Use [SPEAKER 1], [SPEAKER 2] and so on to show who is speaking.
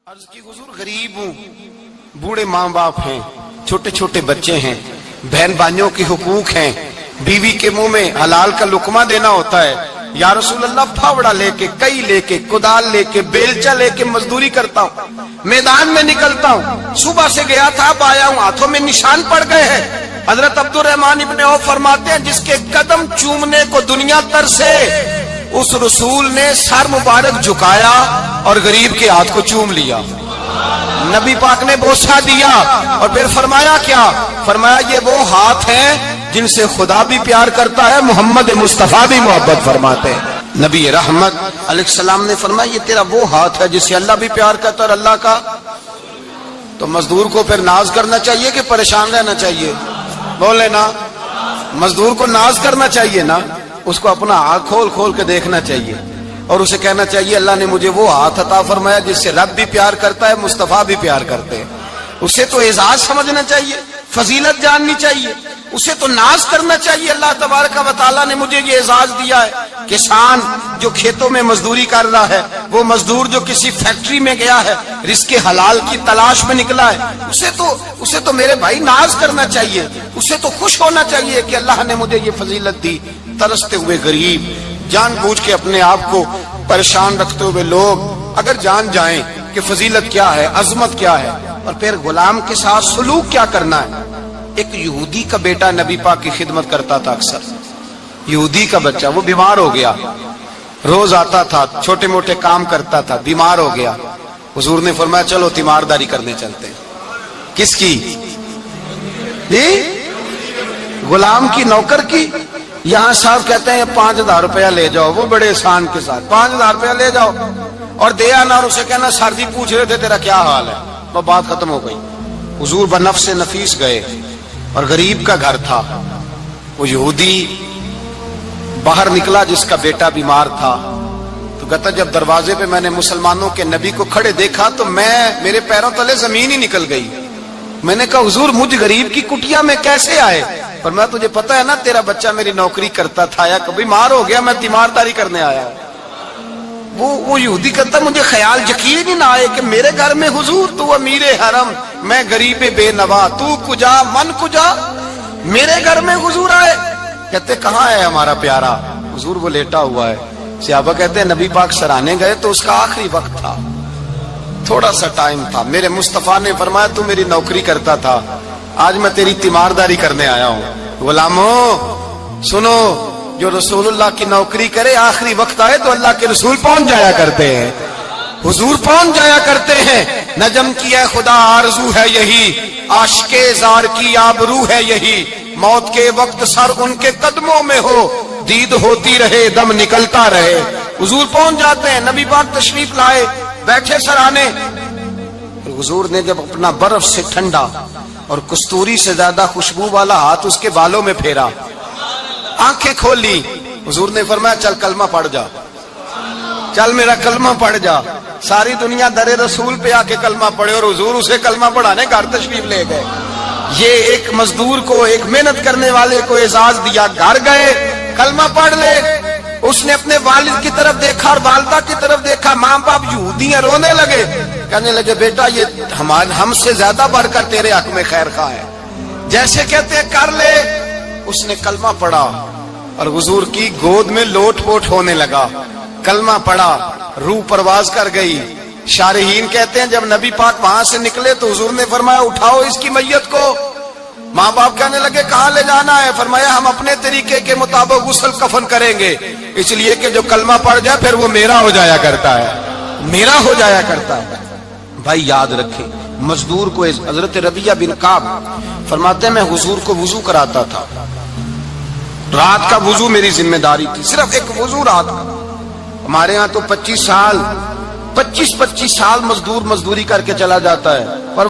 [SPEAKER 1] अर्ज की हुजूर गरीब हूँ, बूढ़े माँ बाप हैं, छोटे छोटे बच्चे हैं, बहन भाइयों के हुकूक हैं, बीवी के मुंह में हलाल का लुकमा देना होता है। या रसूल अल्लाह, फावड़ा लेके, कई लेके, कुदाल लेके, बेलचा लेके मजदूरी करता हूँ, मैदान में निकलता हूँ, सुबह से गया था अब आया हूँ, हाथों में निशान पड़ गए हैं। हजरत अब्दुल रहमान इब्ने औफ फरमाते हैं, जिसके कदम चूमने को दुनिया तरसे, उस रसूल ने सर मुबारक झुकाया और गरीब के हाथ को चूम लिया। नबी पाक ने बोसा दिया और फिर फरमाया क्या? फरमाया ये वो हाथ हैं जिनसे खुदा भी प्यार करता है, मोहम्मद मुस्तफा भी मोहब्बत फरमाते हैं। नबी रहमत अलैहिस्सलाम ने फरमाया ये तेरा वो हाथ है जिससे अल्लाह भी प्यार करता है और अल्लाह का। तो मजदूर को फिर नाज करना चाहिए कि परेशान रहना चाहिए? बोले ना, मजदूर को नाज करना चाहिए ना, उसको अपना हाथ खोल खोल के देखना चाहिए और उसे कहना चाहिए अल्लाह ने मुझे वो हाथ अता फरमाया जिससे रब भी प्यार करता है, मुस्तफा भी प्यार करते हैं। उसे तो एजाज समझना चाहिए, फजीलत जाननी चाहिए, उसे तो नाज करना चाहिए। अल्लाह तबारक व तआला ने मुझे ये एजाज दिया है। किसान जो खेतों में मजदूरी कर रहा है, वो मजदूर जो किसी फैक्ट्री में गया है, रिज़्क़े हलाल की तलाश में निकला है, उसे तो मेरे भाई नाज करना चाहिए, उसे तो खुश होना चाहिए कि अल्लाह ने मुझे ये फजीलत दी। तरसते हुए गरीब, जानबूझ के अपने आप को परेशान रखते हुए लोग अगर जान जाएं कि फजीलत क्या है, अजमत क्या है, और फिर गुलाम के साथ सलूक क्या करना है। एक यहूदी का बेटा नबी पाक की खिदमत करता था अक्सर। यहूदी का बच्चा, वो बीमार हो गया, रोज आता था, छोटे मोटे काम करता था, बीमार हो गया। हुजूर ने फरमाया चलो तीमारदारी करने चलते हैं। किसकी? गुलाम की, नौकर की। यहाँ साहब कहते हैं 5,000 रुपया ले जाओ, वो बड़े एहसान के साथ 5,000 रुपया ले जाओ और दे आना, और उसे कहना सर्दी पूछ रहे थे तेरा क्या हाल है, तो बात खत्म हो गई। हुजूर बनफ्स नफीस गए और गरीब का घर था। वो यहूदी बाहर निकला जिसका बेटा बीमार था, तो कहता जब दरवाजे पे मैंने मुसलमानों के नबी को खड़े देखा तो मेरे पैरों तले जमीन ही निकल गई। मैंने कहा हुजूर मुझ गरीब की कुटिया में कैसे आए? पर मैं तुझे पता है ना तेरा बच्चा मेरी नौकरी करता था, या कभी बीमार हो गया, मैं तीमारदारी करने आया। वो यहूदी कहता मुझे ख्याल यकीन ही ना आए कि मेरे घर में हुजूर, तू अमीरे हरम, मैं गरीब बेनवा, तू कुजा मन कुजा, मेरे घर में हुजूर आए। कहते कहाँ है हमारा प्यारा? हुजूर वो लेटा हुआ है। सहाबा कहते हैं नबी पाक सराहने गए तो उसका आखिरी वक्त था, थोड़ा सा टाइम था। मेरे मुस्तफा ने फरमाया तू मेरी नौकरी करता था, आज मैं तेरी तीमारदारी करने आया हूँ। गुलामों सुनो, जो रसूलुल्लाह की नौकरी करे आखिरी वक्त आए तो अल्लाह के रसूल पहुंच जाया करते हैं, हुजूर पहुंच जाया करते हैं। नजम की है खुदा आरज़ू है यही, आशिके ज़ार की आबरू है यही, मौत के वक्त सर उनके कदमों में हो, दीद होती रहे दम निकलता रहे। हुजूर पहुंच जाते हैं। नबी पाक तशरीफ लाए, बैठे सराने। हुजूर ने जब अपना बर्फ से ठंडा और कस्तूरी से ज्यादा खुशबू वाला हाथ उसके बालों में फेरा, आंखें खोली, हुजूर ने फरमाया चल कलमा पढ़ जा, चल मेरा कलमा पढ़ जा। सारी दुनिया दरे रसूल पे आके कलमा पढ़े और हुजूर उसे कलमा पढ़ाने घर तशरीफ ले गए। ये एक मजदूर को, एक मेहनत करने वाले को एजाज दिया। घर गए, कलमा पढ़ ले। उसने अपने वालिद की तरफ देखा और वालिदा की तरफ देखा, माँ बाप यहूदी हैं, रोने लगे, कहने लगे बेटा ये हमसे ज्यादा बढ़कर तेरे हक में खैर खा है, जैसे कहते कर ले। उसने कलमा पढ़ा और हुजूर की गोद में लोट पोट होने लगा। कलमा पढ़ा, रूह परवाज कर गई। शारहीन कहते हैं जब नबी पाक वहां से निकले तो हुजूर ने फरमाया उठाओ इसकी मैयत को। माँ बाप कहने लगे कहाँ ले जाना है? फरमाया हम अपने तरीके के मुताबिक गुस्ल कफन करेंगे, इसलिए कि जो कलमा पढ़ जाए फिर वो मेरा हो जाया करता है, मेरा हो जाया करता है। भाई याद रखें, मजदूर को हजरत रबिया बिन काब फरमाते हैं मैं हुजूर को वुजू कराता था, रात का वुजू मेरी जिम्मेदारी थी, सिर्फ एक वुजू रात। हमारे यहाँ तो 25 साल मजदूर मजदूरी करके चला जाता है, पर